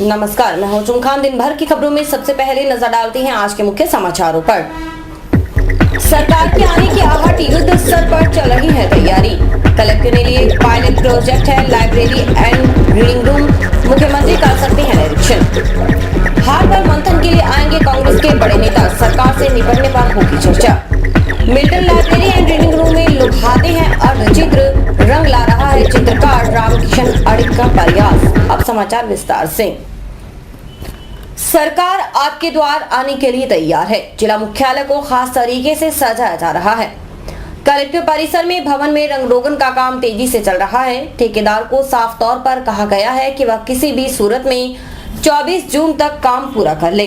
नमस्कार, मैं हूं चुम खान। दिन भर की खबरों में सबसे पहले नजर डालते हैं आज के मुख्य समाचारों पर। सरकार के आने की आहट युद्ध स्तर पर चल रही है तैयारी। कलेक्टर ने लिए पायलट प्रोजेक्ट है लाइब्रेरी एंड रीडिंग रूम। मुख्यमंत्री कर सकते हैं निरीक्षण। हार पर मंथन के लिए आएंगे कांग्रेस के बड़े नेता। सरकार से निपटने पर होगी चर्चा। Milton library and reading room में लुभाते हैं अर्धचित्र, रंग ला रहा है चित्रकार रामकिशन अड़िग का प्रयास। अब समाचार विस्तार से। सरकार आपके द्वार आने के लिए तैयार है। जिला मुख्यालय को खास तरीके से सजाया जा रहा है। कलेक्टर परिसर में भवन में रंग रोगन का काम तेजी से चल रहा है। ठेकेदार को साफ तौर पर कहा गया है कि वह किसी भी सूरत में 24 जून तक काम पूरा कर ले,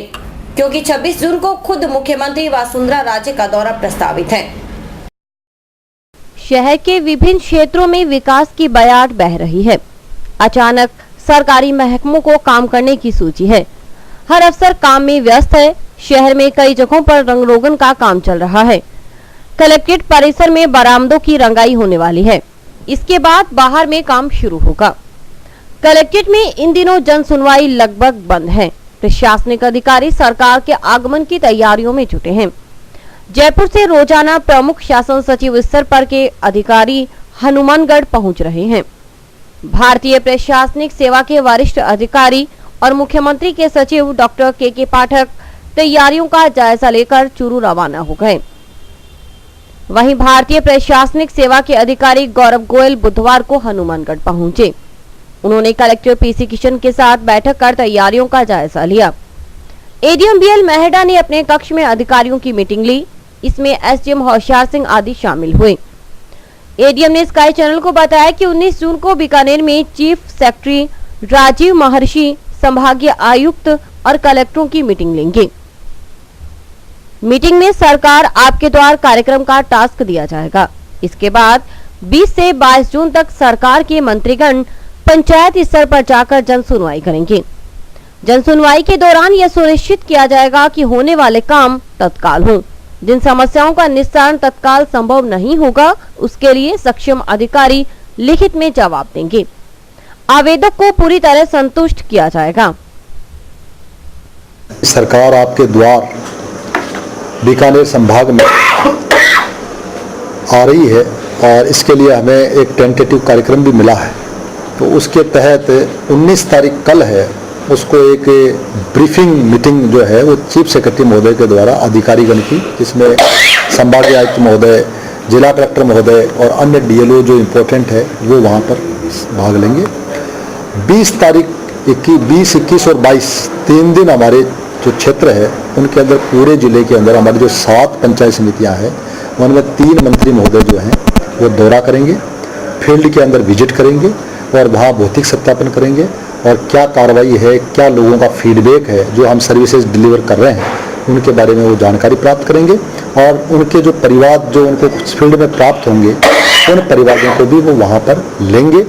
क्योंकि 26 जून को खुद मुख्यमंत्री वसुंधरा राजे का दौरा प्रस्तावित है। शहर के विभिन्न क्षेत्रों में विकास की बयार बह रही है। अचानक सरकारी महकमों को काम करने की सूची है। हर अफसर काम में व्यस्त है। शहर में कई जगहों पर रंग रोगन का काम चल रहा है। कलेक्ट्रेट परिसर में बरामदों की रंगाई होने वाली है। इसके बाद बाहर में काम शुरू होगा। कलेक्ट्रेट में इन दिनों जन सुनवाई लगभग बंद है। प्रशासनिक अधिकारी सरकार के आगमन की तैयारियों में जुटे हैं। जयपुर से रोजाना प्रमुख शासन सचिव स्तर पर के अधिकारी हनुमानगढ़ पहुंच रहे हैं। भारतीय प्रशासनिक सेवा के वरिष्ठ अधिकारी और मुख्यमंत्री के सचिव डॉक्टर के पाठक तैयारियों का जायजा लेकर चूरू रवाना हो गए। वहीं भारतीय प्रशासनिक सेवा के अधिकारी गौरव गोयल बुधवार को हनुमानगढ़ पहुंचे। उन्होंने कलेक्टर पीसी किशन के साथ बैठक कर तैयारियों का जायजा लिया। एडीएम बीएल मेहड़ा ने अपने कक्ष में अधिकारियों की मीटिंग ली। इसमें एसडीएम होशियार सिंह आदि शामिल हुए। एडीएम ने स्काई चैनल को बताया कि 19 जून को बीकानेर में चीफ सेक्रेटरी राजीव महर्षि, संभागीय आयुक्त और कलेक्टरों की मीटिंग लेंगे। मीटिंग में सरकार आपके द्वार कार्यक्रम का टास्क दिया जाएगा। इसके बाद 20 से 22 जून तक सरकार के मंत्रीगण पंचायत स्तर पर जाकर जन सुनवाई करेंगे। जन सुनवाई के दौरान यह सुनिश्चित किया जाएगा कि होने वाले काम तत्काल हों। जिन समस्याओं का निस्तारण तत्काल संभव नहीं होगा, उसके लिए सक्षम अधिकारी लिखित में जवाब देंगे। आवेदक को पूरी तरह संतुष्ट किया जाएगा। सरकार आपके द्वार बीकानेर संभाग में आ रही है और इसके लिए हमें एक टेंटेटिव कार्यक्रम भी मिला है। तो उसके तहत 19 तारीख कल है, उसको एक ब्रीफिंग मीटिंग जो है वो चीफ सेक्रेटरी महोदय के द्वारा अधिकारीगण की, जिसमें संभागीय आयुक्त महोदय, जिला कलेक्टर महोदय और अन्य डीएलओ जो इम्पोर्टेंट है वो वहाँ पर भाग लेंगे। 20 तारीख 20, 21 और 22 3 दिन हमारे जो क्षेत्र है उनके अंदर पूरे जिले के अंदर हमारी जो 7 पंचायत समितियां हैं उनमें 3 मंत्री महोदय जो हैं वो दौरा करेंगे, फील्ड के अंदर विजिट करेंगे और वहाँ भौतिक सत्यापन करेंगे और क्या कार्रवाई है, क्या लोगों का फीडबैक है जो हम सर्विसेज डिलीवर कर रहे हैं उनके बारे में वो जानकारी प्राप्त करेंगे और उनके जो परिवार जो उनको फील्ड में प्राप्त होंगे उन परिवारों को भी वो वहाँ पर लेंगे।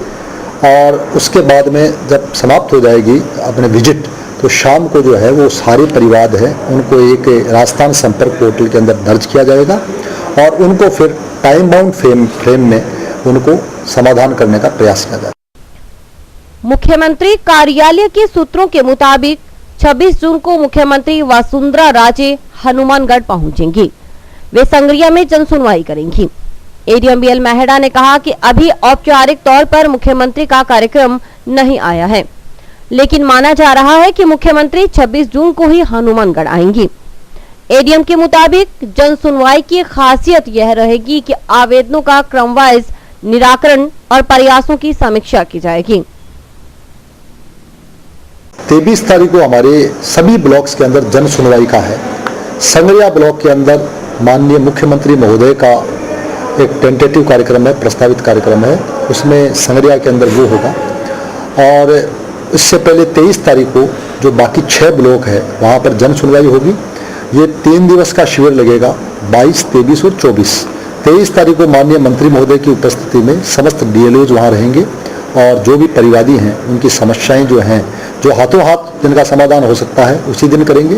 और उसके बाद में जब समाप्त हो जाएगी अपने विजिट, तो शाम को जो है वो सारे परिवार हैं उनको एक राजस्थान संपर्क पोर्टल के अंदर दर्ज किया जाएगा और उनको फिर टाइम बाउंड फ्रेम में उनको समाधान करने का प्रयास किया जाएगा। मुख्यमंत्री कार्यालय के सूत्रों के मुताबिक 26 जून को मुख्यमंत्री वसुंधरा राजे हनुमानगढ़ पहुंचेंगी। वे संग्रिया में जन सुनवाई करेंगी। एडीएम बीएल मेहड़ा ने कहा कि अभी औपचारिक तौर पर मुख्यमंत्री का कार्यक्रम नहीं आया है, लेकिन माना जा रहा है कि मुख्यमंत्री 26 जून को ही हनुमानगढ़ आएंगी। एडीएम के मुताबिक जन सुनवाई की खासियत यह रहेगी कि आवेदनों का क्रमवाइज निराकरण और प्रयासों की समीक्षा की जाएगी। 23 तारीख को हमारे सभी ब्लॉक्स के अंदर जन सुनवाई का है। संग्रिया ब्लॉक के अंदर माननीय मुख्यमंत्री महोदय का एक टेंटेटिव कार्यक्रम है, प्रस्तावित कार्यक्रम है, उसमें संग्रिया के अंदर वो होगा। और इससे पहले 23 तारीख को जो बाकी 6 ब्लॉक है वहाँ पर जन सुनवाई होगी। ये 3 दिवस का शिविर लगेगा, 22, 23 और 24। 23 तारीख को माननीय मंत्री महोदय की उपस्थिति में समस्त डीएलओज वहाँ रहेंगे और जो भी परिवादी हैं उनकी समस्याएं जो हैं, जो हाथों हाथ जिनका समाधान हो सकता है उसी दिन करेंगे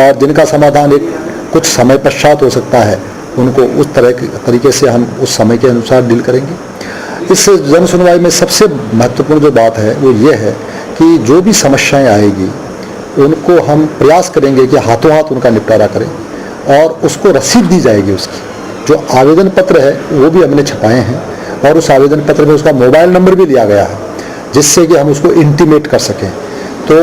और जिनका समाधान एक कुछ समय पश्चात हो सकता है उनको उस तरीके से हम उस समय के अनुसार डील करेंगे। इस जन सुनवाई में सबसे महत्वपूर्ण जो बात है वो ये है कि जो भी समस्याएं आएगी उनको हम प्रयास करेंगे कि हाथों हाथ उनका निपटारा करें और उसको रसीद दी जाएगी। उसकी जो आवेदन पत्र है वो भी हमने छपाए हैं और उस आवेदन पत्र में उसका मोबाइल नंबर भी दिया गया है जिससे कि हम उसको इंटीमेट कर सकें। तो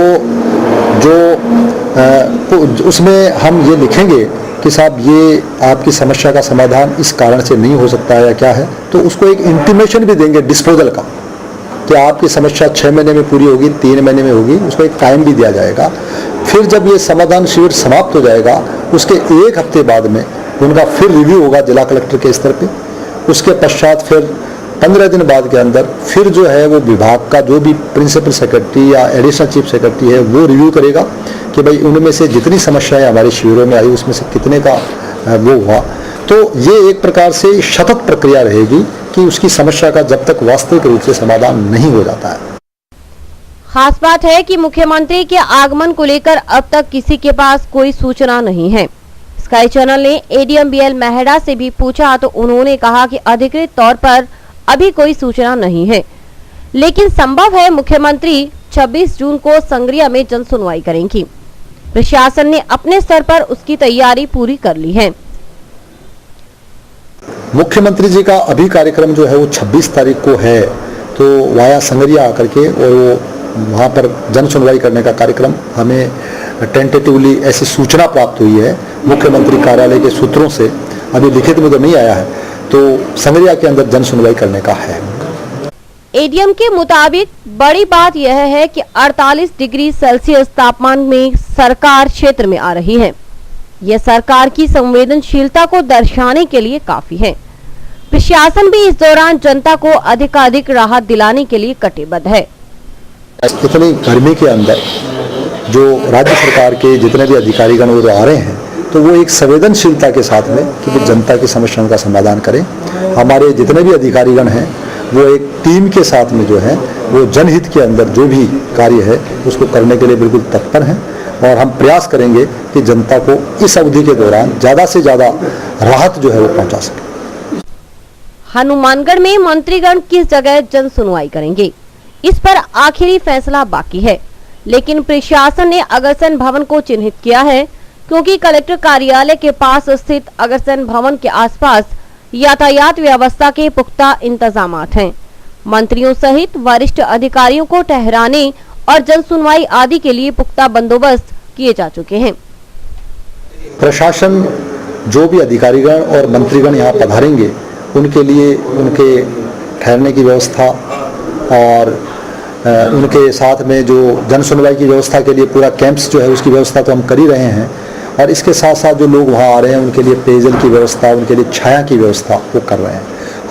उसमें हम ये लिखेंगे कि साहब ये आपकी समस्या का समाधान इस कारण से नहीं हो सकता है या क्या है, तो उसको एक इंटीमेशन भी देंगे डिस्पोजल का कि आपकी समस्या 6 महीने में पूरी होगी, 3 महीने में होगी, उसको एक टाइम भी दिया जाएगा। फिर जब ये समाधान शिविर समाप्त हो जाएगा उसके 1 हफ्ते बाद में उनका फिर रिव्यू होगा जिला कलेक्टर के स्तर पे। उसके पश्चात फिर 15 दिन बाद के अंदर फिर जो है वो विभाग का जो भी प्रिंसिपल सेक्रेटरी या एडिशनल चीफ सेक्रेटरी है वो रिव्यू करेगा कि भाई उनमें से जितनी समस्याएं हमारे शिविरों में आई उसमें से कितने का वो हुआ। तो ये एक प्रकार से सतत प्रक्रिया रहेगी कि उसकी समस्या का जब तक वास्तविक रूप से समाधान नहीं हो जाता है। खास बात है कि मुख्यमंत्री के आगमन को लेकर अब तक किसी के पास कोई सूचना नहीं है। स्काई चैनल ने एडीएम बीएल मेहड़ा से भी पूछा तो उन्होंने कहा कि अधिकृत तौर पर अभी कोई सूचना नहीं है, लेकिन संभव है मुख्यमंत्री 26 जून को संग्रिया में जन सुनवाई करेंगी। प्रशासन ने अपने स्तर पर उसकी तैयारी पूरी कर ली है। मुख्यमंत्री जी का अभी कार्यक्रम जो है वो 26 तारीख को है, तो वाया संग्रिया आकर के और वो वहाँ पर जन सुनवाई करने का कार्यक्रम हमें टेंटेटिवली ऐसी सूचना प्राप्त हुई है मुख्यमंत्री कार्यालय के सूत्रों से, अभी लिखित में तो नहीं आया है, तो संग्रिया के अंदर जन सुनवाई करने का है। एडीएम के मुताबिक बड़ी बात यह है कि 48 डिग्री सेल्सियस तापमान में सरकार क्षेत्र में आ रही है। यह सरकार की संवेदनशीलता को दर्शाने के लिए काफी है। प्रशासन भी इस दौरान जनता को अधिकाधिक राहत दिलाने के लिए कटिबद्ध है। इतनी गर्मी के अंदर जो राज्य सरकार के जितने भी अधिकारीगण वो आ रहे हैं तो वो एक संवेदनशीलता के साथ में कि जनता की समस्याओं का समाधान करें। हमारे जितने भी अधिकारीगण हैं वो एक टीम के साथ में जो है वो जनहित के अंदर जो भी कार्य है उसको करने के लिए बिल्कुल तत्पर हैं और हम प्रयास करेंगे कि जनता को इस अवधि के दौरान ज्यादा से ज्यादा राहत जो है वो पहुंचा सके। हनुमानगढ़ में मंत्रीगण किस जगह जन सुनवाई करेंगे, इस पर आखिरी फैसला बाकी है, लेकिन प्रशासन ने अग्रसेन भवन को चिन्हित किया है क्योंकि कलेक्टर कार्यालय के पास स्थित अग्रसेन भवन के आसपास यातायात व्यवस्था के पुख्ता इंतजामात हैं। मंत्रियों सहित वरिष्ठ अधिकारियों को ठहराने और जन सुनवाई आदि के लिए पुख्ता बंदोबस्त किए जा चुके हैं। प्रशासन जो भी अधिकारीगण और मंत्रीगण यहाँ पधारेंगे उनके लिए उनके ठहरने की व्यवस्था और उनके साथ में जो जन सुनवाई की व्यवस्था के लिए पूरा कैंप्स जो है उसकी व्यवस्था तो हम कर ही रहे हैं और इसके साथ साथ जो लोग वहाँ आ रहे हैं उनके लिए पेयजल की व्यवस्था, उनके लिए छाया की व्यवस्था वो कर रहे हैं।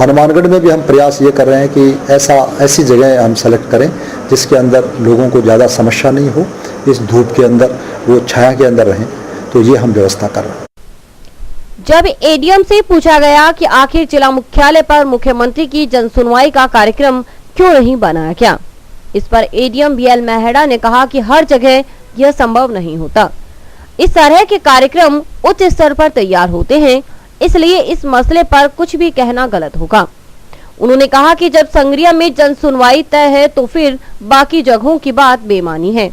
हनुमानगढ़ में भी हम प्रयास ये कर रहे हैं कि ऐसी जगह हम सेलेक्ट करें जिसके अंदर लोगों को ज़्यादा समस्या नहीं हो, इस धूप के अंदर वो छाया के अंदर रहें, तो ये हम व्यवस्था कर रहे हैं। जब एडीएम से पूछा गया कि आखिर जिला मुख्यालय पर मुख्यमंत्री की जन सुनवाई का कार्यक्रम क्यों नहीं बनाया गया, इस पर एडीएम बीएल मेहड़ा ने कहा कि हर जगह यह संभव नहीं होता। इस तरह के कार्यक्रम उच्च स्तर पर तैयार होते हैं, इसलिए इस मसले पर कुछ भी कहना गलत होगा। उन्होंने कहा कि जब संग्रिया में जन सुनवाई तय है तो फिर बाकी जगहों की बात बेमानी है।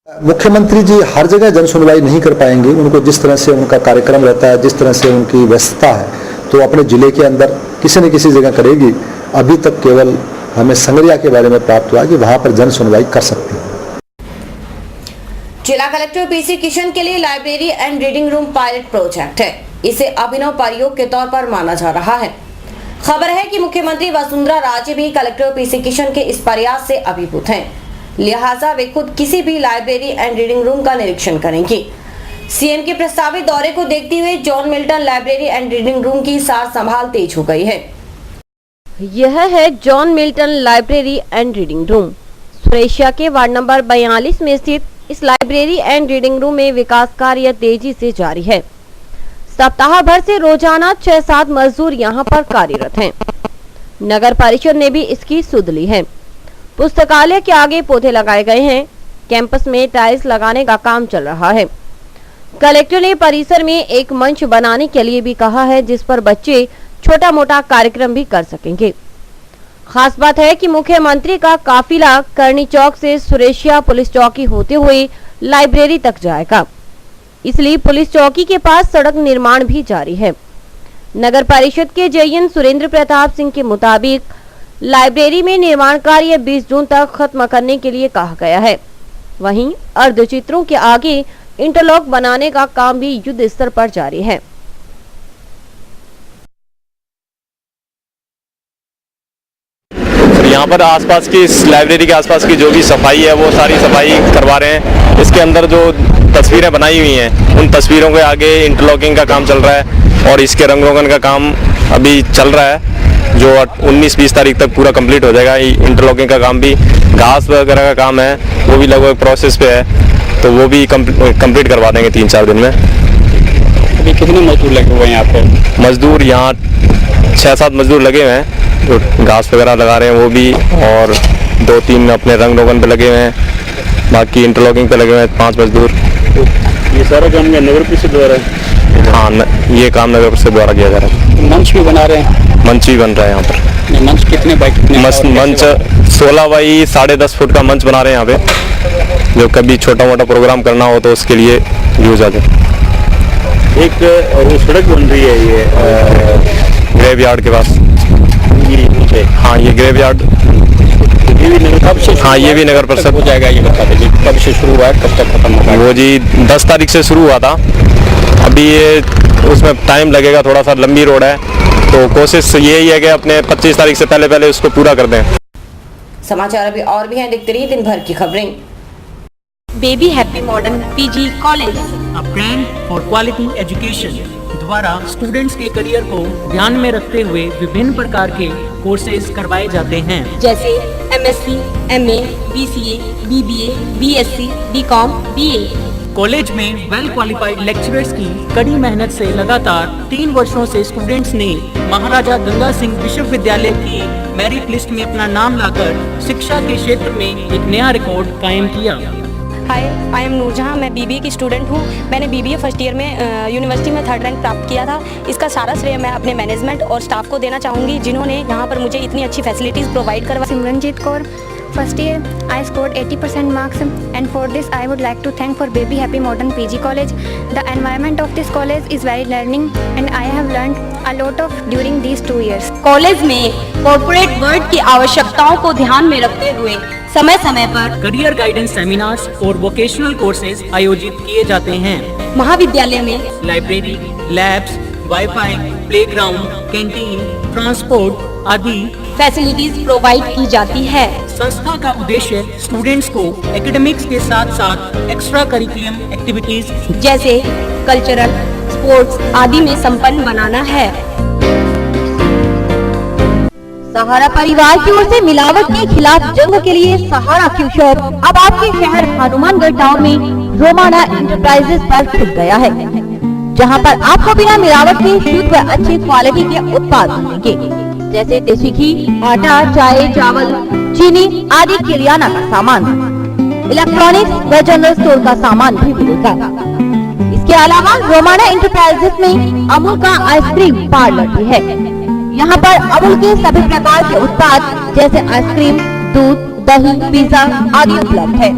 मुख्यमंत्री जी हर जगह जन सुनवाई नहीं कर पाएंगे, उनको जिस तरह से उनका कार्यक्रम रहता है, जिस तरह से उनकी व्यस्तता है, तो अपने जिले के अंदर किसी न किसी जगह करेगी। अभी तक केवल हमें संग्रिया के बारे में प्राप्त हुआ कि वहां पर जन सुनवाई कर सकती है। जिला कलेक्टर पीसी किशन के लिए library and reading room pilot project है। इसे अभिनव प्रयोग के तौर पर माना जा रहा है। खबर है कि मुख्यमंत्री वसुंधरा राजे भी कलेक्टर पीसी किशन के इस प्रयास से अभिभूत हैं, लिहाजा वे खुद किसी भी लाइब्रेरी एंड रीडिंग रूम का निरीक्षण करेंगी। सीएम के प्रस्तावित दौरे को देखते हुए John Milton library and reading room की सार संभाल तेज हो गई है। यह है John Milton library and reading room. Sureshiya के वार्ड नंबर 42 में स्थित इस लाइब्रेरी एंड रीडिंग रूम में विकास कार्य तेजी से जारी है। सप्ताह भर से रोजाना 6-7 मजदूर यहां पर कार्यरत हैं। नगर परिषद ने भी इसकी सुध ली है। पुस्तकालय के आगे पौधे लगाए गए हैं। कैंपस में टाइल्स लगाने का काम चल रहा है। कलेक्टर ने परिसर में एक मंच बनाने के लिए भी कहा है जिस पर बच्चे छोटा मोटा कार्यक्रम भी कर सकेंगे। खास बात है कि मुख्यमंत्री का काफिला करनी चौक से सुरेशिया पुलिस चौकी होते हुए लाइब्रेरी तक जाएगा, इसलिए पुलिस चौकी के पास सड़क निर्माण भी जारी है। नगर परिषद के जेईएन सुरेंद्र प्रताप सिंह के मुताबिक लाइब्रेरी में निर्माण कार्य 20 जून तक खत्म करने के लिए कहा गया है। वहीं अर्धचित्रों के आगे इंटरलॉक बनाने का काम भी युद्ध स्तर पर जारी है। यहाँ पर आसपास की इस लाइब्रेरी के आसपास की जो भी सफाई है वो सारी सफाई करवा रहे हैं। इसके अंदर जो तस्वीरें बनाई हुई हैं उन तस्वीरों के आगे इंटरलॉकिंग का काम चल रहा है और इसके रंग रोगन का काम अभी चल रहा है जो 19-20 तारीख तक पूरा कंप्लीट हो जाएगा। इंटरलॉकिंग का काम भी, घास वगैरह का काम है वो भी लगभग प्रोसेस पे है, तो वो भी कंप्लीट करवा देंगे 3-4 दिन में। अभी कितने मजदूर लगे हुए हैं यहाँ पे? मजदूर यहाँ 6-7 मजदूर लगे हुए हैं जो घास वगैरह लगा रहे हैं वो भी, और 2-3 अपने रंग रोगन पे लगे हुए हैं, बाकी इंटरलॉकिंग पे लगे हुए हैं 5 मजदूर। ये सारा काम नगर परिषद द्वारा? हाँ, ये काम नगर परिषद द्वारा किया जा रहा है। मंच भी बना रहे हैं? मंच भी बन रहा है यहाँ पर। मंच कितने बाई कितने? मंच 16 बाई 10.5 फुट का मंच बना रहे हैं यहाँ पे, जो कभी छोटा मोटा प्रोग्राम करना हो तो उसके लिए यूज आ जाए। एक वो सड़क बन रही है ये ग्रेव यार्ड के पास। हाँ, ये ग्रेव यार्ड कब से? हाँ, ये भी नगर परिषद हो जाएगा, ये बता दीजिए कब से शुरू हुआ है, कब तक खत्म होगा? वो जी 10 तारीख से शुरू हुआ था। अभी ये उसमें टाइम लगेगा, थोड़ा सा लंबी रोड है, तो कोशिश यही है कि अपने 25 तारीख से पहले उसको पूरा कर दें। समाचार अभी और भी हैं, देखते रहिए दिन भर की खबरें। Baby happy modern PG college, a brand for quality education द्वारा स्टूडेंट्स के करियर को ध्यान में रखते हुए विभिन्न प्रकार के कोर्सेज करवाए जाते हैं, जैसे MSc, MA, BCA, BBA, BSc, BCom, BA. College में वेल क्वालिफाइड लेक्चरर्स की कड़ी मेहनत से लगातार 3 वर्षों से स्टूडेंट्स ने महाराजा गंगा सिंह विश्वविद्यालय की मेरिट लिस्ट में अपना नाम लाकर शिक्षा के क्षेत्र में एक नया रिकॉर्ड कायम किया। हाय, आई एम नूरजहां, मैं बीबीए की स्टूडेंट हूं। मैंने बीबीए फर्स्ट ईयर में यूनिवर्सिटी में 3rd रैंक प्राप्त किया था। इसका सारा श्रेय मैं अपने मैनेजमेंट और स्टाफ को देना चाहूँगी, जिन्होंने यहाँ पर मुझे इतनी अच्छी फैसिलिटीज़ प्रोवाइड करवा। Simranjeet Kaur, first year I scored 80% marks, and for this I would like to thank for Baby Happy Modern PG College. The environment of this college is very learning and I have learned a lot of during these 2 years. College में corporate world की आवश्यकताओं को ध्यान में रखते हुए समय समय पर करियर गाइडेंस सेमिनार्स और वोकेशनल कोर्सेज आयोजित किए जाते हैं। महाविद्यालय में library, labs, wifi, playground, canteen, transport आदि फैसिलिटीज प्रोवाइड की जाती है। संस्था का उद्देश्य स्टूडेंट्स को एकेडमिक्स के साथ साथ एक्स्ट्रा करिकुलम एक्टिविटीज जैसे कल्चरल, स्पोर्ट्स आदि में संपन्न बनाना है। सहारा परिवार की ओर से मिलावट के खिलाफ जंग के लिए सहारा क्यू शॉप अब आपके शहर हनुमानगढ़ टाउन में रोमाना इंटरप्राइजेस पर खुल गया है, जहां पर आपको बिना मिलावट के शुद्ध व अच्छी क्वालिटी के उत्पाद मिलेंगे, जैसे देसी घी, आटा, चाय, चावल, चीनी आदि किराना का सामान, इलेक्ट्रॉनिक्स व जनरल स्टोर का सामान भी मिलेगा। इसके अलावा रोमाना इंटरप्राइजेस में अमूल का आइसक्रीम पार्लर भी है। यहाँ पर अमूल के सभी प्रकार के उत्पाद जैसे आइसक्रीम, दूध, दही, पिज्जा आदि उपलब्ध है।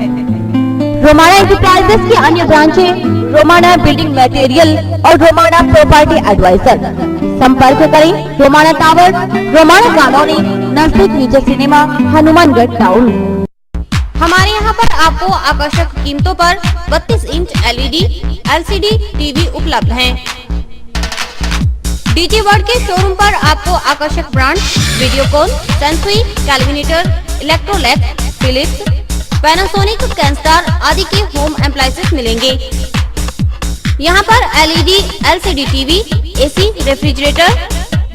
रोमाना इंटरप्राइजेस की अन्य ब्रांचें रोमाना बिल्डिंग मटेरियल और रोमाना प्रॉपर्टी एडवाइजर। संपर्क करें रोमाना टावर, रोमाना कॉलोनी, नजदीक विजय सिनेमा, हनुमानगढ़ टाउन। हमारे यहाँ पर आपको आकर्षक कीमतों पर 32 इंच LED, LCD टीवी उपलब्ध हैं। डीजी वर्ल्ड के शोरूम पर आपको आकर्षक brand Videocon, Sansui, Kelvinator, Electrolux, Philips, Panasonic, Kenstar आदि के होम एप्लायंसेस मिलेंगे। यहाँ पर LED, LCD TV, AC, refrigerator,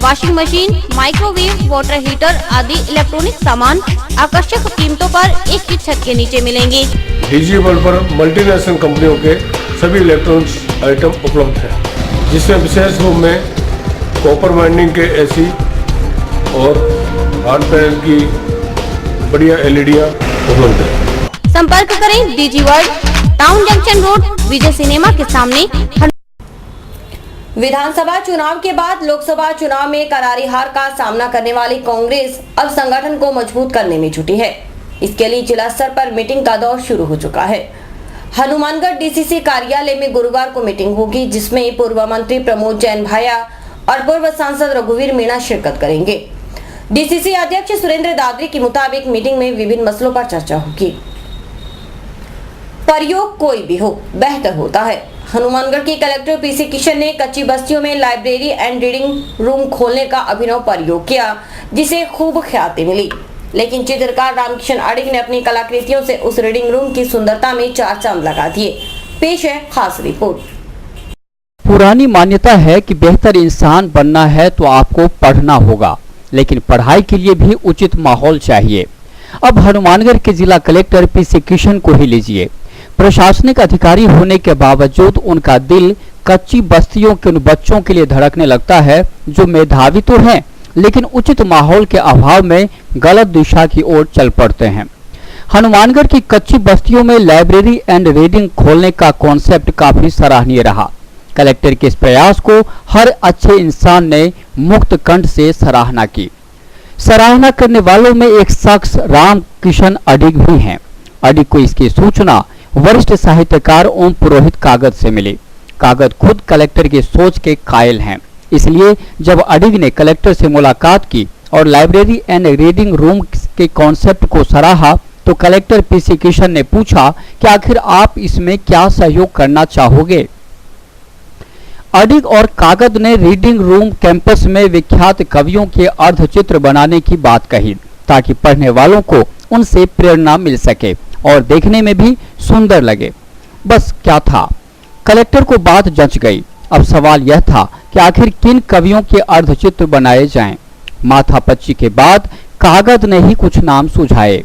washing machine, microwave, water heater आदि इलेक्ट्रॉनिक सामान आकर्षक कीमतों पर एक ही छत के नीचे मिलेंगे। डीजी वर्ल्ड पर मल्टीनेशनल कंपनियों के सभी इलेक्ट्रॉनिक्स आइटम उपलब्ध हैं, जिसमें विशेष रूप में कॉपर वाइंडिंग के AC और हार्ड पैनल की बढ़िया LEDयां उपलब्ध है। संपर्क करें DG world, town junction road, Vijay cinema के सामने। विधानसभा चुनाव के बाद लोकसभा चुनाव में करारी हार का सामना करने वाली कांग्रेस अब संगठन को मजबूत करने में जुटी है। इसके लिए जिला स्तर पर मीटिंग का दौर शुरू हो चुका है। हनुमानगढ़ डीसीसी कार्यालय में गुरुवार को मीटिंग होगी, जिसमें पूर्व मंत्री प्रमोद जैन भाया और पूर्व सांसद रघुवीर मीणा शिरकत करेंगे। डीसीसी अध्यक्ष सुरेंद्र दादरी के मुताबिक मीटिंग में विभिन्न मसलों पर चर्चा होगी। प्रयोग कोई भी हो बेहतर होता है। हनुमानगढ़ के कलेक्टर पीसी किशन ने कच्ची बस्तियों में लाइब्रेरी एंड रीडिंग रूम खोलने का अभिनव प्रयोग किया, जिसे खूब ख्याति मिली। लेकिन चित्रकार रामकिशन अडिग ने अपनी कलाकृतियों से उस रीडिंग रूम की सुंदरता में चार चांद लगा दिए। पेश है खास रिपोर्ट। पुरानी मान्यता है कि बेहतर इंसान बनना है तो आपको पढ़ना होगा, लेकिन पढ़ाई के लिए भी उचित माहौल चाहिए। अब हनुमानगढ़ के जिला कलेक्टर पीसी किशन को ही लीजिए। प्रशासनिक अधिकारी होने के बावजूद उनका दिल कच्ची बस्तियों के उन बच्चों के लिए धड़कने लगता है जो मेधावी तो हैं, लेकिन उचित माहौल के अभाव में गलत दिशा की ओर चल पड़ते हैं। हनुमानगढ़ की कच्ची बस्तियों में लाइब्रेरी एंड रीडिंग खोलने का कॉन्सेप्ट काफी सराहनीय रहा। कलेक्टर के इस प्रयास को हर अच्छे इंसान ने मुक्त कंठ से सराहना की। सराहना करने वालों में एक शख्स रामकिशन अडिग भी हैं। अडिग को इसकी सूचना वरिष्ठ साहित्यकार ओम पुरोहित कागद से मिली। कागद खुद कलेक्टर की सोच के कायल हैं, इसलिए जब अडिग ने कलेक्टर से मुलाकात की और लाइब्रेरी एंड रीडिंग रूम के कॉन्सेप्ट को सराहा तो कलेक्टर पीसी किशन ने पूछा कि आखिर आप इसमें क्या सहयोग करना चाहोगे। अडिग और कागद ने रीडिंग रूम कैंपस में विख्यात कवियों के अर्धचित्र बनाने की बात कही, ताकि पढ़ने वालों को उनसे प्रेरणा मिल सके और देखने में भी सुंदर लगे। बस क्या था, कलेक्टर को बात जंच गई। अब सवाल यह था कि आखिर किन कवियों के अर्धचित्र बनाए जाएं। माथापच्ची के बाद कागद ने ही कुछ नाम सुझाए।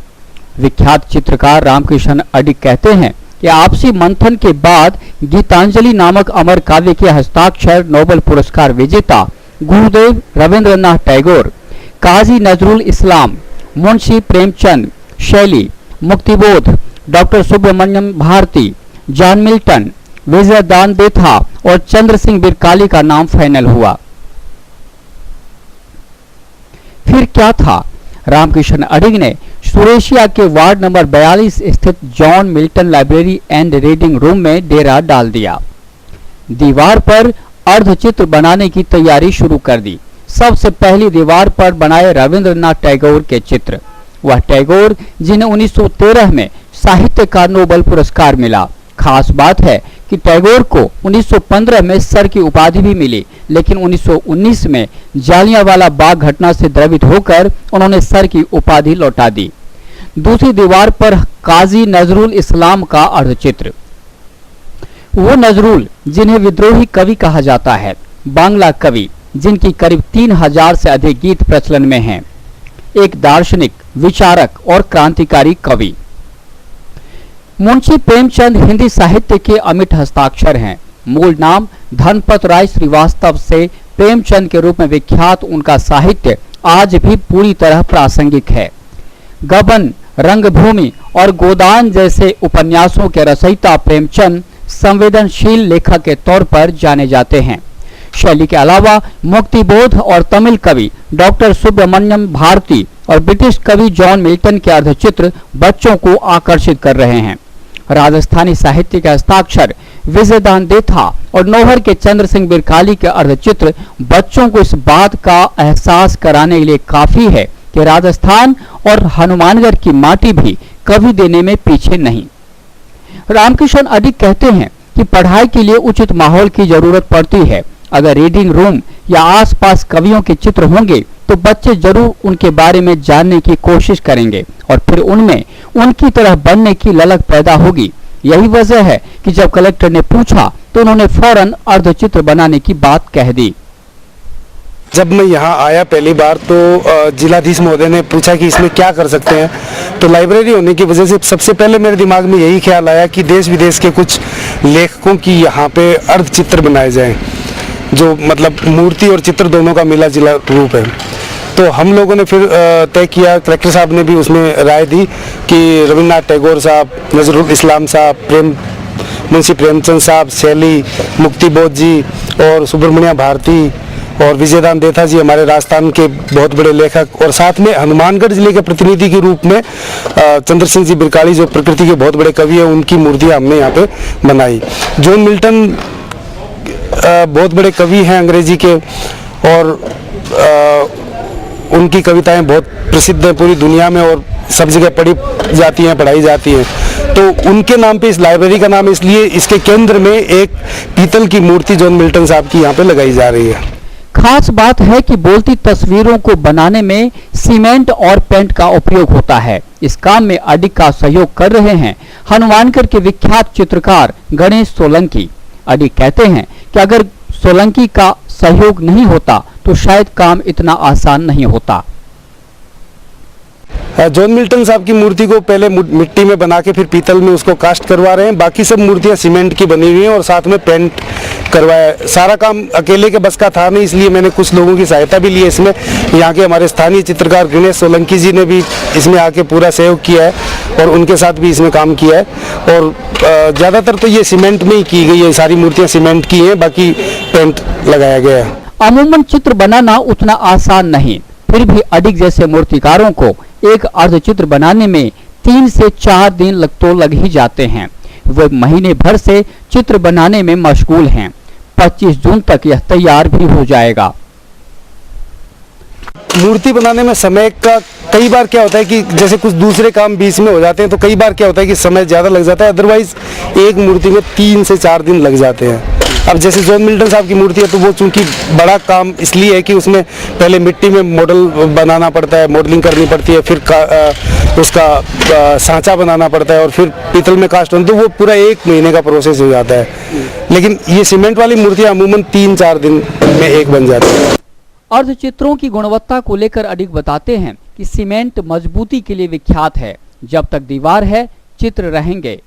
विख्यात चित्रकार रामकिशन अडिग कहते हैं कि आपसी मंथन के बाद गीतांजलि नामक अमर काव्य के हस्ताक्षर नोबेल पुरस्कार विजेता गुरुदेव रविंद्रनाथ टैगोर, काजी Nazrul Islam, Munshi Premchand, Shelley, Muktibodh, doctor Subramania Bharati, John Milton, Vijaydan Detha और चंद्र सिंह बिरकाली का नाम फाइनल हुआ। फिर क्या था, रामकिशन अडिग ने सुरेशिया के वार्ड नंबर 42 स्थित John Milton library and reading room में डेरा डाल दिया। दीवार पर अर्धचित्र बनाने की तैयारी शुरू कर दी। सबसे पहली दीवार पर बनाए रविंद्रनाथ टैगोर के चित्र। वह टैगोर जिन्हें 1913 में साहित्य का नोबेल पुरस्कार मिला। खास बात है कि टैगोर को 1915 में सर की उपाधि भी मिली, लेकिन 1919 में जालियांवाला बाग घटना से द्रवित होकर उन्होंने सर की उपाधि लौटा दी। दूसरी दीवार पर काजी नजरुल इस्लाम का अर्धचित्र। वो नजरुल जिन्हें विद्रोही कवि कहा जाता है, बांग्ला कवि जिनकी करीब 3000 से अधिक गीत प्रचलन में हैं, एक दार्शनिक, विचारक और क्रांतिकारी कवि। मुंशी प्रेमचंद हिंदी साहित्य के अमिट हस्ताक्षर हैं। मूल नाम धनपत राय श्रीवास्तव से प्रेमचंद के रूप में विख्यात उनका साहित्य आज भी पूरी तरह प्रासंगिक है। गबन, रंगभूमि और गोदान जैसे उपन्यासों के रचयिता प्रेमचंद संवेदनशील लेखक के तौर पर जाने जाते हैं। शैली के अलावा मुक्तिबोध और तमिल कवि डॉक्टर सुब्रमण्यम भारती और ब्रिटिश कवि जॉन मिल्टन के अर्धचित्र बच्चों को आकर्षित कर रहे हैं। राजस्थानी साहित्य के हस्ताक्षर विजयदान देथा और नौहर के चंद्र सिंह बिरकाली के अर्धचित्र बच्चों को इस बात का एहसास कराने के लिए काफी है कि राजस्थान और हनुमानगढ़ की माटी भी कवि देने में पीछे नहीं। रामकिशन अडिग कहते हैं कि पढ़ाई के लिए उचित माहौल की जरूरत पड़ती है। अगर रीडिंग रूम या आसपास कवियों के चित्र होंगे तो बच्चे जरूर उनके बारे में जानने की कोशिश करेंगे और फिर उनमें उनकी तरह बनने की ललक पैदा होगी। यही वजह है कि जब कलेक्टर ने पूछा तो उन्होंने फौरन अर्धचित्र बनाने की बात कह दी। जब मैं यहाँ आया पहली बार तो जिलाधीश महोदय ने पूछा कि इसमें क्या कर सकते हैं, तो लाइब्रेरी होने की वजह से सबसे पहले मेरे दिमाग में यही ख्याल आया कि देश विदेश के कुछ लेखकों की यहाँ पे अर्धचित्र बनाए जाएं, जो मतलब मूर्ति और चित्र दोनों का मिला जुला रूप है। तो हम लोगों ने फिर तय किया, कलेक्टर साहब ने भी उसमें राय दी कि रविन्द्रनाथ टैगोर साहब, नजरुल इस्लाम साहब, मुंशी प्रेमचंद साहब, शैली, मुक्ति बोध जी और सुब्रमण्या भारती और विजयदान देथा जी हमारे राजस्थान के बहुत बड़े लेखक, और साथ में हनुमानगढ़ जिले के प्रतिनिधि के रूप में चंद्र सिंह जी बिरकाड़ी जो प्रकृति के बहुत बड़े कवि हैं, उनकी मूर्तियाँ हमने यहाँ पे बनाई। जॉन मिल्टन बहुत बड़े कवि हैं अंग्रेजी के, और उनकी कविताएं बहुत प्रसिद्ध हैं पूरी दुनिया में और सब जगह पढ़ी जाती हैं, पढ़ाई जाती हैं। तो उनके नाम पे इस लाइब्रेरी का नाम है, इसलिए इसके केंद्र में एक पीतल की मूर्ति जॉन मिल्टन साहब की यहाँ पे लगाई जा रही है। खास बात है कि बोलती तस्वीरों को बनाने में सीमेंट और पेंट का उपयोग होता है। इस काम में अडिग का सहयोग कर रहे हैं हनुमानगढ़ के विख्यात चित्रकार गणेश सोलंकी। अडिग कहते हैं कि अगर सोलंकी का सहयोग नहीं होता तो शायद काम इतना आसान नहीं होता। जॉन मिल्टन साहब की मूर्ति को पहले मिट्टी में बना के फिर पीतल में उसको कास्ट करवा रहे हैं। बाकी सब मूर्तियां सीमेंट की बनी हुई हैं और साथ में पेंट करवाया। सारा काम अकेले के बस का था नहीं, इसलिए मैंने कुछ लोगों की सहायता भी ली है इसमें। यहाँ के हमारे स्थानीय चित्रकार गणेश सोलंकी जी ने भी इसमें आके पूरा सहयोग किया है और उनके साथ भी इसमें काम किया है। और ज़्यादातर तो ये सीमेंट में ही की गई है, सारी मूर्तियाँ सीमेंट की हैं, बाकी पेंट लगाया गया है। अमूमन चित्र बनाना उतना आसान नहीं, फिर भी अडिग जैसे मूर्तिकारों को एक अर्धचित्र बनाने में 3 से 4 दिन तो लग ही जाते हैं। वे महीने भर से चित्र बनाने में मशगूल हैं। 25 जून तक यह तैयार भी हो जाएगा। मूर्ति बनाने में समय का कई बार क्या होता है कि जैसे कुछ दूसरे काम बीच में हो जाते हैं, तो कई बार क्या होता है कि समय ज़्यादा लग जाता है। अदरवाइज एक मूर्ति में 3 से 4 दिन लग जाते हैं। अब जैसे जॉन मिल्टन साहब की मूर्ति है तो वो चूंकि बड़ा काम इसलिए है कि उसमें पहले मिट्टी में मॉडल बनाना पड़ता है, मॉडलिंग करनी पड़ती है, फिर उसका सांचा बनाना पड़ता है और फिर पीतल में कास्ट होना, तो वो पूरा 1 महीने का प्रोसेस हो जाता है। लेकिन ये सीमेंट वाली मूर्तियाँ अमूमन 3-4 दिन में एक बन जाती है। अर्धचित्रों की गुणवत्ता को लेकर अडिग बताते हैं कि सीमेंट मजबूती के लिए विख्यात है। जब तक दीवार है चित्र रहेंगे।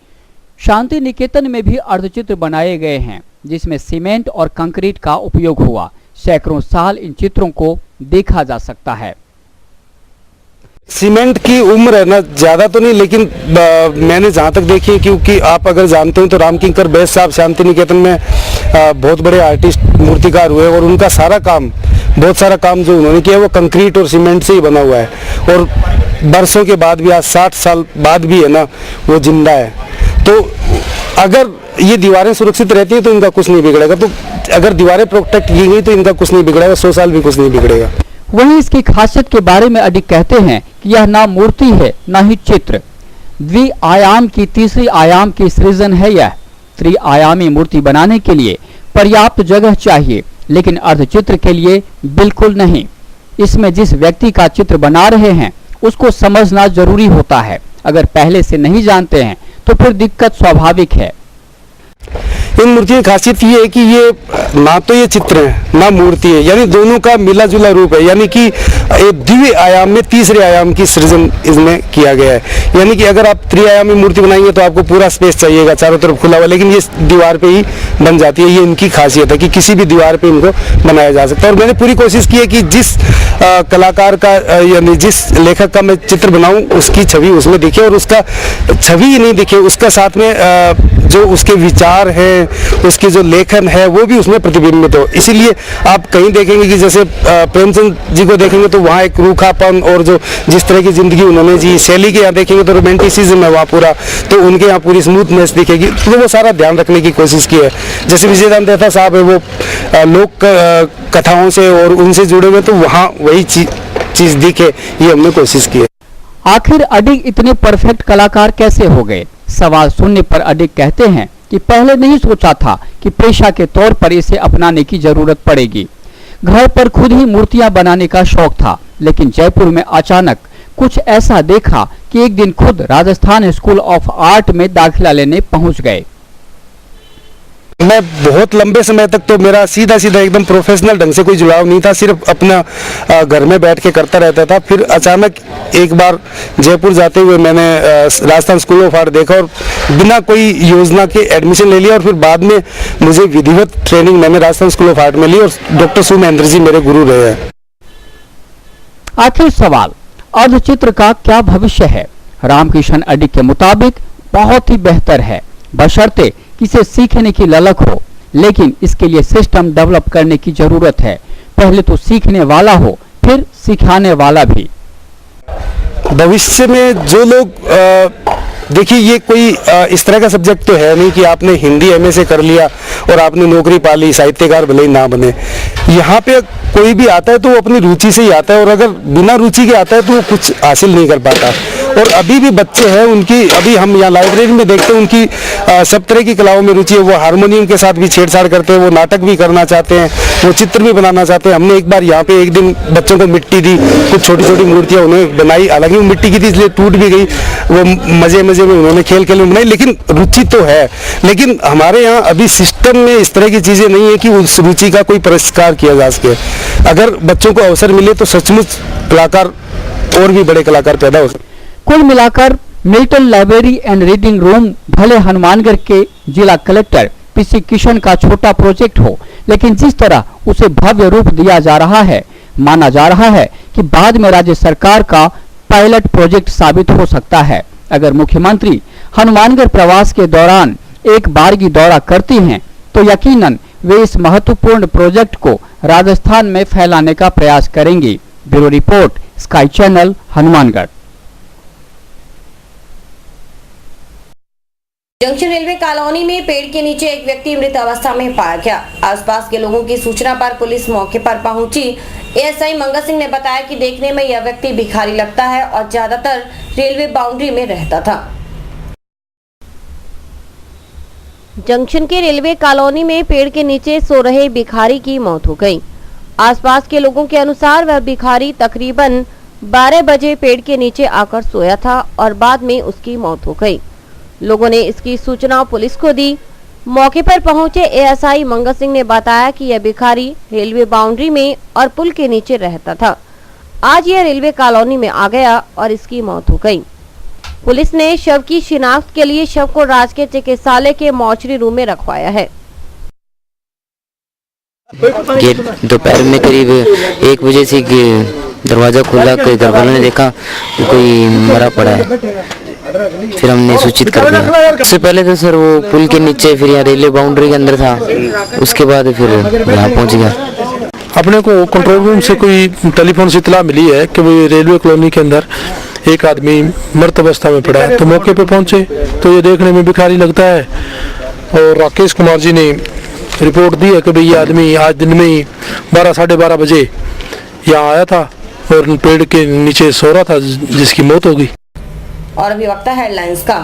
शांति निकेतन में भी अर्धचित्र बनाए गए हैं जिसमें सीमेंट और कंक्रीट का उपयोग हुआ। सैकड़ों साल इन चित्रों को देखा जा सकता है। सीमेंट की उम्र है ना ज़्यादा तो नहीं, लेकिन मैंने जहाँ तक देखी है, क्योंकि आप अगर जानते हो तो रामकिंकर बैस साहब शांति निकेतन में बहुत बड़े आर्टिस्ट मूर्तिकार हुए और उनका सारा काम, बहुत सारा काम जो उन्होंने किया वो कंक्रीट और सीमेंट से ही बना हुआ है और बरसों के बाद भी, आज 60 साल बाद भी है ना, वो जिंदा है। तो अगर ये दीवारें सुरक्षित रहती हैं तो इनका कुछ नहीं बिगड़ेगा, तो अगर दीवारें प्रोटेक्ट की गई तो इनका कुछ नहीं बिगड़ेगा, 100 साल भी कुछ नहीं बिगड़ेगा। वहीं इसकी खासियत के बारे में अडिग कहते हैं कि यह ना मूर्ति है ना ही चित्र, द्विआयाम की तीसरी आयाम की सृजन है। यह त्रिआयामी मूर्ति बनाने के लिए पर्याप्त जगह चाहिए, लेकिन अर्धचित्र के लिए बिल्कुल नहीं। इसमें जिस व्यक्ति का चित्र बना रहे हैं उसको समझना जरूरी होता है। अगर पहले से नहीं जानते हैं तो फिर दिक्कत स्वाभाविक है। इन मूर्तियों की खासियत ये है कि ये ना तो ये चित्र है ना मूर्ति है, यानी दोनों का मिला जुला रूप है, यानी कि द्वि आयाम में तीसरे आयाम की सृजन इसमें किया गया है। यानी कि अगर आप त्रिआयामी मूर्ति बनाएंगे तो आपको पूरा स्पेस चाहिएगा, चारों तरफ खुला हुआ, लेकिन ये दीवार पे ही बन जाती है। ये इनकी खासियत है कि किसी भी दीवार पे इनको बनाया जा सकता है। और मैंने पूरी कोशिश की है कि जिस कलाकार का यानी जिस लेखक का मैं चित्र बनाऊं उसकी छवि उसमें दिखे, और उसका छवि ही नहीं दिखे, उसका साथ में जो उसके विचार हैं, उसके जो लेखन है वो भी उसमें प्रतिबिंबित हो। इसीलिए आप कहीं देखेंगे कि जैसे प्रेमचंद जी को देखेंगे तो वहाँ एक रूखापन और जो जिस तरह की जिंदगी उन्होंने जी, शैली के यहाँ देखेंगे तो रोमांटिसिज्म है वहाँ पूरा, तो उनके यहाँ पूरी स्मूथनेस दिखेगी, तो वो सारा ध्यान रखने की कोशिश की है। जैसे विजयदान देथा साहब है, वो लोक कथाओं से और उनसे जुड़े हुए, तो वहाँ वही चीज दिखे, ये हमने कोशिश की है। आखिर अडिग इतने परफेक्ट कलाकार कैसे हो गए? सवाल सुनने पर अडिग कहते हैं कि पहले नहीं सोचा था कि पेशा के तौर पर इसे अपनाने की जरूरत पड़ेगी। घर पर खुद ही मूर्तियां बनाने का शौक था, लेकिन जयपुर में अचानक कुछ ऐसा देखा कि एक दिन खुद राजस्थान स्कूल ऑफ आर्ट में दाखिला लेने पहुंच गए। मैं बहुत लंबे समय तक तो मेरा सीधा एकदम प्रोफेशनल ढंग से कोई जुड़ाव नहीं था, सिर्फ अपना घर में बैठ के करता रहता था। फिर अचानक एक बार जयपुर जाते हुए मैंने राजस्थान स्कूल ऑफ आर्ट देखा और बिना कोई योजना के एडमिशन ले लिया, और फिर बाद में मुझे विधिवत ट्रेनिंग मैंने राजस्थान स्कूल ऑफ आर्ट में ली और डॉक्टर सुमहेंद्र जी मेरे गुरु रहे हैं। आखिर सवाल, अर्धचित्र का क्या भविष्य है? रामकिशन अडिग के मुताबिक बहुत ही बेहतर है, बशर्ते किसे सीखने की ललक हो, लेकिन इसके लिए सिस्टम डेवलप करने की जरूरत है। पहले तो सीखने वाला हो, फिर सिखाने वाला भी। भविष्य में जो लोग देखिए, ये कोई इस तरह का सब्जेक्ट तो है नहीं कि आपने हिंदी एमए से कर लिया और आपने नौकरी पा ली, साहित्यकार भले ही ना बने। यहाँ पे कोई भी आता है तो वो अपनी रुचि से ही आता है, और अगर बिना रुचि के आता है तो वो कुछ हासिल नहीं कर पाता। और अभी भी बच्चे हैं उनकी, अभी हम यहाँ लाइब्रेरी में देखते हैं उनकी सब तरह की कलाओं में रुचि है। वो हारमोनियम के साथ भी छेड़छाड़ करते हैं, वो नाटक भी करना चाहते हैं, वो चित्र भी बनाना चाहते हैं। हमने एक बार यहाँ पे एक दिन बच्चों को मिट्टी दी, कुछ छोटी छोटी मूर्तियाँ उन्होंने बनाई, हालांकि वो मिट्टी की थी इसलिए टूट भी गई, वो मजे मजे में उन्होंने खेल खेल में बनाई, लेकिन रुचि तो है। लेकिन हमारे यहाँ अभी सिस्टम में इस तरह की चीजें नहीं है कि उस रुचि का कोई पुरस्कार किया जा सके। अगर बच्चों को अवसर मिले तो सचमुच कलाकार और भी बड़े कलाकार पैदा हो सकते। कुल मिलाकर Milton library and reading room भले हनुमानगढ़ के जिला कलेक्टर पीसी किशन का छोटा प्रोजेक्ट हो, लेकिन जिस तरह उसे भव्य रूप दिया जा रहा है, माना जा रहा है कि बाद में राज्य सरकार का पायलट प्रोजेक्ट साबित हो सकता है। अगर मुख्यमंत्री हनुमानगढ़ प्रवास के दौरान एक बारगी दौरा करती हैं, तो यकीनन वे इस महत्वपूर्ण प्रोजेक्ट को राजस्थान में फैलाने का प्रयास करेंगी। Bureau report, sky channel, Hanumangarh. Junction railway colony में पेड़ के नीचे एक व्यक्ति मृत अवस्था में पाया गया। आसपास के लोगों की सूचना पर पुलिस मौके पर पहुंची। एएसआई मंगल सिंह ने बताया कि देखने में यह व्यक्ति भिखारी लगता है और ज्यादातर रेलवे बाउंड्री में रहता था। जंक्शन के रेलवे कॉलोनी में पेड़ के नीचे सो रहे भिखारी की मौत हो गई। आसपास के लोगों के अनुसार वह भिखारी तकरीबन 12 बजे पेड़ के नीचे आकर सोया था और बाद में उसकी मौत हो गई। लोगों ने इसकी सूचना पुलिस को दी। मौके पर पहुंचे एएसआई मंगल सिंह ने बताया कि यह भिखारी रेलवे बाउंड्री में और पुल के नीचे रहता था। आज यह रेलवे कॉलोनी में आ गया और इसकी मौत हो गई। पुलिस ने शव की शिनाख्त के लिए शव को राजकीय चिकित्सालय के मॉर्चरी रूम में रखवाया है। ये दोपहर में करीब 1 बजे से दरवाजा खुला, कोई घर वालों ने देखा कि कोई मरा पड़ा है, फिर हमने सूचित कर दिया। उससे पहले तो सर वो पुल के नीचे, फिर यहाँ रेलवे बाउंड्री के अंदर था, उसके बाद फिर यहाँ पहुँच गया। अपने को कंट्रोल रूम से कोई टेलीफोन से इतला मिली है कि वो रेलवे कॉलोनी के अंदर एक आदमी मृत अवस्था में पड़ा है। तो मौके पे पहुंचे तो ये देखने में भिखारी लगता है, और राकेश कुमार जी ने रिपोर्ट दी है कि भाई ये आदमी आज दिन में ही 12 साढ़े 12 बजे यहाँ आया था और पेड़ के नीचे सो रहा था, जिसकी मौत हो गई। और अभी वक्त है हेडलाइंस का।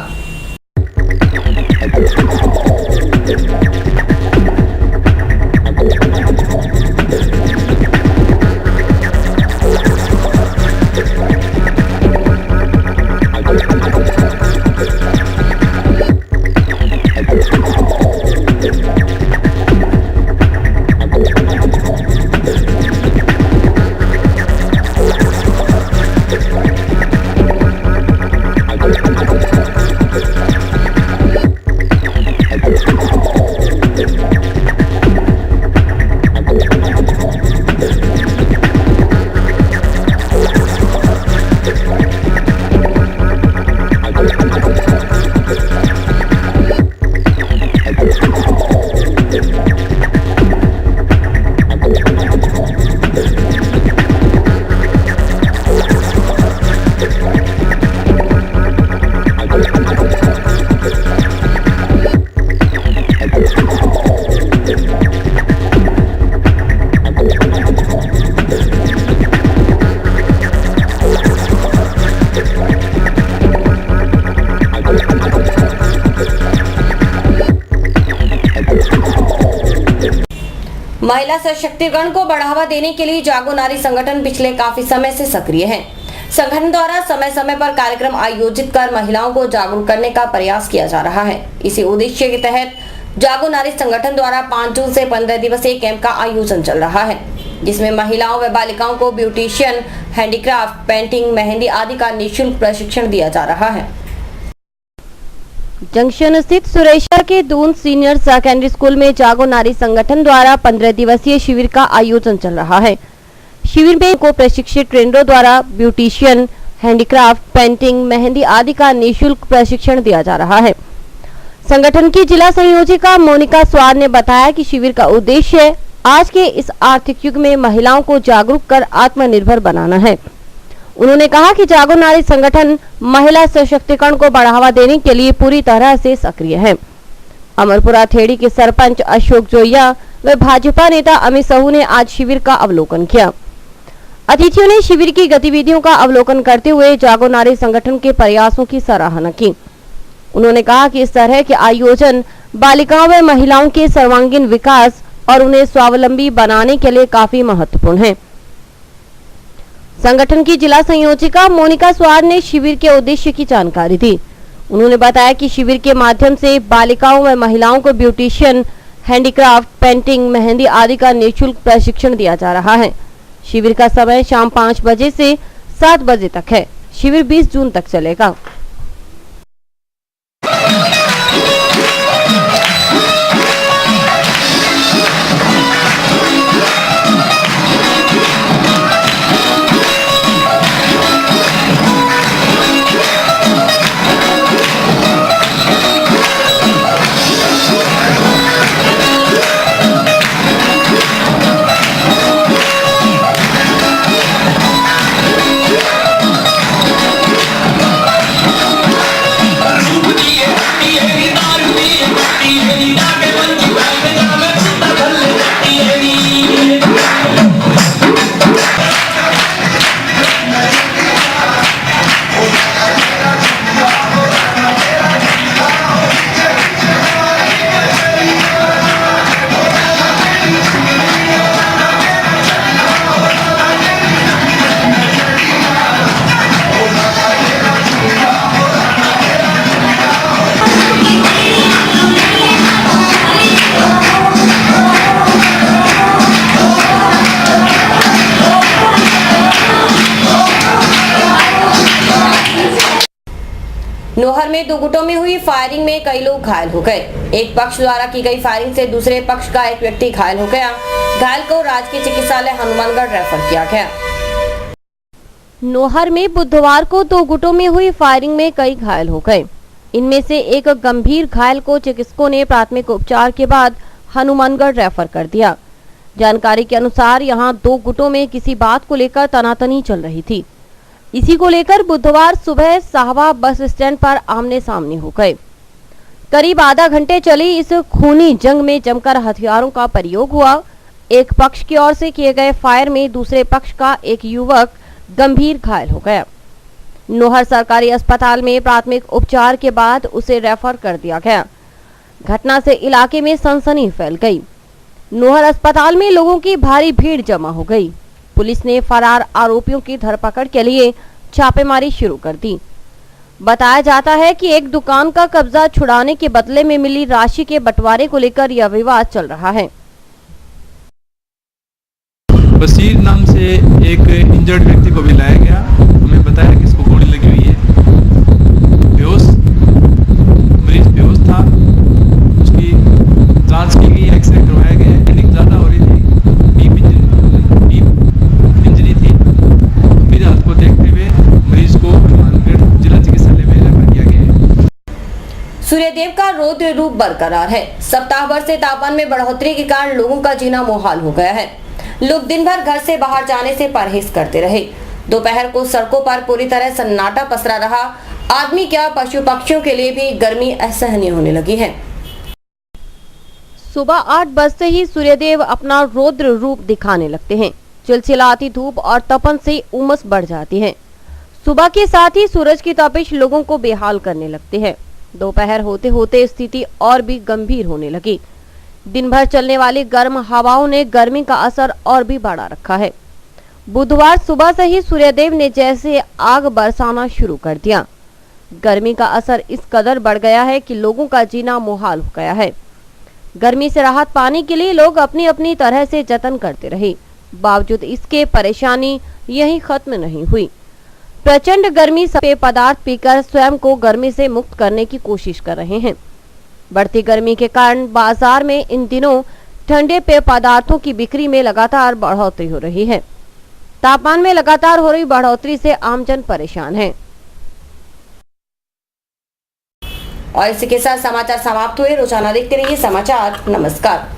महिला सशक्तिकरण को बढ़ावा देने के लिए जागो नारी संगठन पिछले काफी समय से सक्रिय है। संगठन द्वारा समय समय पर कार्यक्रम आयोजित कर महिलाओं को जागरूक करने का प्रयास किया जा रहा है। इसी उद्देश्य के तहत जागो नारी संगठन द्वारा 5 जून से 15 दिवसीय कैंप का आयोजन चल रहा है, जिसमें महिलाओं व बालिकाओं को ब्यूटिशियन, हैंडीक्राफ्ट, पेंटिंग, मेहंदी आदि का निःशुल्क प्रशिक्षण दिया जा रहा है। जंक्शन स्थित सुरेशा के दून सीनियर सेकेंडरी स्कूल में जागो नारी संगठन द्वारा 15 दिवसीय शिविर का आयोजन चल रहा है। शिविर में को प्रशिक्षित ट्रेनरों द्वारा ब्यूटिशियन, हैंडीक्राफ्ट, पेंटिंग, मेहंदी आदि का निःशुल्क प्रशिक्षण दिया जा रहा है। संगठन की जिला संयोजिका मोनिका स्वाद ने बताया कि शिविर का उद्देश्य आज के इस आर्थिक युग में महिलाओं को जागरूक कर आत्मनिर्भर बनाना है। उन्होंने कहा कि जागो नारी संगठन महिला सशक्तिकरण को बढ़ावा देने के लिए पूरी तरह से सक्रिय है। अमरपुरा थेड़ी के सरपंच अशोक जोइया व भाजपा नेता अमित साहू ने आज शिविर का अवलोकन किया। अतिथियों ने शिविर की गतिविधियों का अवलोकन करते हुए जागो नारी संगठन के प्रयासों की सराहना की। उन्होंने कहा कि इस तरह के आयोजन बालिकाओं व महिलाओं के सर्वांगीण विकास और उन्हें स्वावलंबी बनाने के लिए काफी महत्वपूर्ण है। संगठन की जिला संयोजिका मोनिका स्वाद ने शिविर के उद्देश्य की जानकारी दी। उन्होंने बताया कि शिविर के माध्यम से बालिकाओं व महिलाओं को ब्यूटिशियन, हैंडीक्राफ्ट, पेंटिंग, मेहंदी आदि का निःशुल्क प्रशिक्षण दिया जा रहा है। शिविर का समय शाम 5 बजे से 7 बजे तक है। शिविर 20 जून तक चलेगा। नोहर में 2 गुटों में हुई फायरिंग में कई लोग घायल हो गए। एक पक्ष द्वारा की गई फायरिंग से दूसरे पक्ष का एक व्यक्ति घायल हो गया। घायल को राजकीय चिकित्सालय हनुमानगढ़ रेफर किया गया। नोहर में बुधवार को 2 गुटों में हुई फायरिंग में कई घायल हो गए। इनमें से एक गंभीर घायल को चिकित्सकों ने प्राथमिक उपचार के बाद हनुमानगढ़ रेफर कर दिया। जानकारी के अनुसार यहां 2 गुटों में किसी बात को लेकर तनातनी चल रही थी। इसी को लेकर बुधवार सुबह साहवा बस स्टैंड पर आमने सामने हो गए। करीब आधा घंटे चली इस खूनी जंग में जमकर हथियारों का प्रयोग हुआ। एक पक्ष की ओर से किए गए फायर में दूसरे पक्ष का एक युवक गंभीर घायल हो गया। नोहर सरकारी अस्पताल में प्राथमिक उपचार के बाद उसे रेफर कर दिया गया। घटना से इलाके में सनसनी फैल गई। नोहर अस्पताल में लोगों की भारी भीड़ जमा हो गई। पुलिस ने फरार आरोपियों की धरपकड़ के लिए छापेमारी शुरू कर दी। बताया जाता है कि एक दुकान का कब्जा छुड़ाने के बदले में मिली राशि के बंटवारे को लेकर यह विवाद चल रहा है। बशीर नाम से एक इंजर्ड व्यक्ति को भी लाया गया। हमें बताया कि इसको गोली लगी हुई है। मरीज बेहोश था। उसकी जांच की गई, एक्सरे करवाया गया। ब्लीडिंग ज़्यादा हो रही थी, डीप इंजरी थी। फिर हालत को देखते हुए मरीज को हनुमानगढ़ जिला चिकित्सालय में रेफर किया गया है। सूर्यदेव का रौद्र रूप बरकरार है। सप्ताह भर से तापमान में बढ़ोतरी के कारण लोगों का जीना मुहाल हो गया है। लोग दिन भर घर से बाहर जाने से परहेज करते रहे। दोपहर को सड़कों पर पूरी तरह सन्नाटा पसरा रहा। आदमी क्या, पशु पक्षियों के लिए भी गर्मी असहनीय होने लगी है। सुबह 8 बजते ही सूर्यदेव अपना रौद्र रूप दिखाने लगते हैं। चिलचिलाती धूप और तपन से उमस बढ़ जाती है। सुबह के साथ ही सूरज की तपिश लोगों को बेहाल करने लगती है। दोपहर होते होते स्थिति और भी गंभीर होने लगी। दिन भर चलने वाली गर्म हवाओं ने गर्मी का असर और भी बढ़ा रखा है। बुधवार सुबह से ही सूर्यदेव ने जैसे आग बरसाना शुरू कर दिया। गर्मी का असर इस कदर बढ़ गया है कि लोगों का जीना मुहाल हो गया है। गर्मी से राहत पाने के लिए लोग अपनी अपनी तरह से जतन करते रहे। बावजूद इसके परेशानी यहीं खत्म नहीं हुई। प्रचंड गर्मी से पेय पदार्थ पीकर स्वयं को गर्मी से मुक्त करने की कोशिश कर रहे हैं। बढ़ती गर्मी के कारण बाजार में इन दिनों ठंडे पेय पदार्थों की बिक्री में लगातार बढ़ोतरी हो रही है। तापमान में लगातार हो रही बढ़ोतरी से आमजन परेशान है। और इसी के साथ समाचार समाप्त हुए। रोजाना देखते रहिए समाचार। नमस्कार।